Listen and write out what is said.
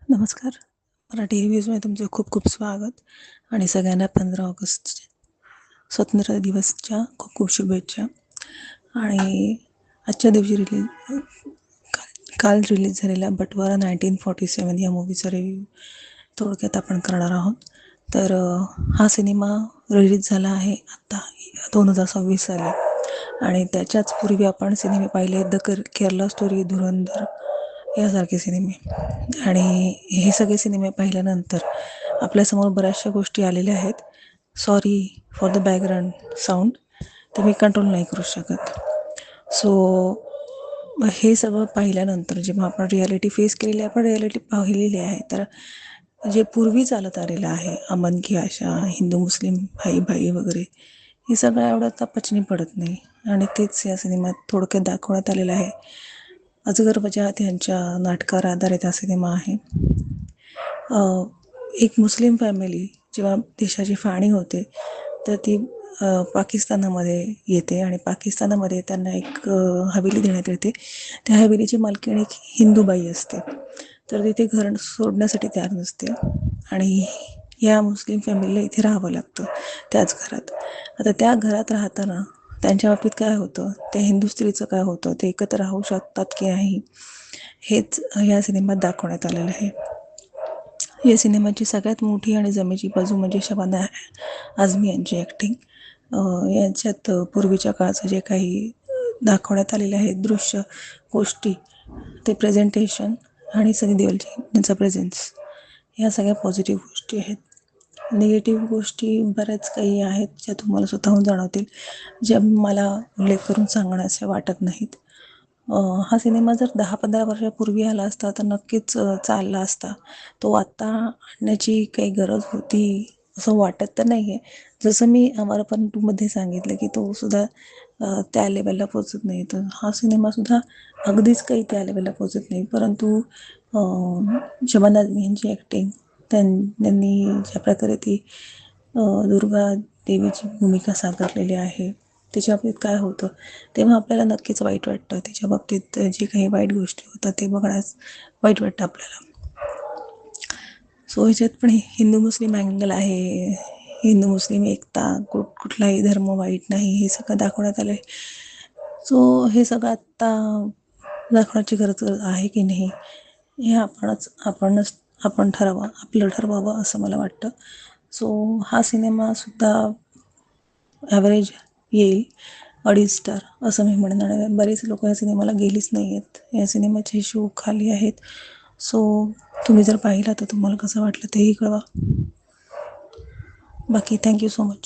नमस्कार. मराठी रिव्ह्यूजमध्ये तुमचं खूप खूप स्वागत आणि सगळ्यांना 15 ऑगस्ट स्वातंत्र्य दिवसच्या खूप खूप शुभेच्छा. आणि आजच्या दिवशी काल रिलीज झालेल्या बटवारा 1947 या मूवीचा रिव्ह्यू थोडक्यात आपण करणार आहोत. तर हा सिनेमा रिलीज झाला आहे आत्ता 2026 साली आणि त्याच्याच पूर्वी आपण सिनेमे पाहिले केरला स्टोरी, धुरंधर यासारखे सिनेमे. आणि हे सगळे सिनेमे पाहिल्यानंतर आपल्यासमोर बऱ्याचशा गोष्टी आलेल्या आहेत. Sorry for the background sound, ते मी कंट्रोल नाही करू शकत. सो हे सगळं पाहिल्यानंतर जेव्हा आपण रियालिटी फेस केलेली आहे, आपण रियालिटी पाहिलेली आहे, तर जे पूर्वी चालत आलेलं आहे, अमन की आशा, हिंदू मुस्लिम भाई भाई वगैरे, हे सगळं एवढं आता पचनी पडत नाही. आणि तेच या सिनेमात थोडक्यात दाखवण्यात आलेलं आहे. अजगर वजाहत यांच्या नाटकावर आधारित हा सिनेमा आहे. एक मुस्लिम फॅमिली जेव्हा देशाची फाळणी होते तर ती पाकिस्तानामध्ये येते आणि पाकिस्तानामध्ये त्यांना एक हवेली देण्यात येते. त्या हवेलीची मालकीण एक हिंदू बाई असते, तर तिथे घर सोडण्यासाठी तयार नसते आणि या मुस्लिम फॅमिलीला इथे राहावं लागतं त्याच घरात. आता त्या घरात राहताना त्यांच्या बाबतीत काय होतं, त्या हिंदू स्त्रीचं काय होतं, ते एकत्र राहू शकतात की नाही, हेच या सिनेमात दाखवण्यात आलेलं आहे. या सिनेमाची सगळ्यात मोठी आणि जमेची बाजू म्हणजे शबाना आझमी यांची ॲक्टिंग. यांच्यात पूर्वीच्या काळाचं जे काही दाखवण्यात आलेले आहेत दृश्य गोष्टी, ते प्रेझेंटेशन आणि सनी देओलची यांचा प्रेझेन्स, ह्या सगळ्या पॉझिटिव्ह गोष्टी आहेत. निगेटिव्ह गोष्टी बऱ्याच काही आहेत ज्या तुम्हाला स्वतःहून जाणवतील, ज्या मला उल्लेख करून सांगण्याच्या वाटत नाहीत. हा सिनेमा जर 10-15 वर्षापूर्वी आला असता तर नक्कीच चालला असता. तो आत्ता आणण्याची काही गरज होती असं वाटत तर नाही आहे. जसं मी अमर पण 2मध्ये सांगितलं की तो सुद्धा त्या लेवलला पोचत नाही, तर हा सिनेमासुद्धा अगदीच काही त्या लेवलला पोचत नाही. परंतु शबाना आझमी यांची ॲक्टिंग, त्यांनी ज्या प्रकारे ती दुर्गा देवीची भूमिका साकारलेली आहे, त्याच्या बाबतीत काय होतं तेव्हा आपल्याला नक्कीच वाईट वाटतं. त्याच्या बाबतीत जे काही वाईट गोष्टी होतात ते बघण्यास वाईट वाटतं आपल्याला. सो ह्याच्यात पण हिंदू मुस्लिम अँगल आहे, हिंदू मुस्लिम एकता, कुठलाही धर्म वाईट नाही, हे सगळं दाखवण्यात आलं आहे. सो हे सगळं आत्ता दाखवण्याची गरज आहे की नाही हे आपण आपलं ठरवावं असं मला वाटतं. सो हा सिनेमासुद्धा ॲव्हरेज येईल, 2.5 स्टार असं मी म्हणणार आहे. बरेच लोक या सिनेमाला गेलीच नाही आहेत, या सिनेमाचे शो खाली आहेत. सो तुम्ही जर पाहिला तर तुम्हाला कसं वाटलं तेही कळवा. बाकी थँक्यू सो मच.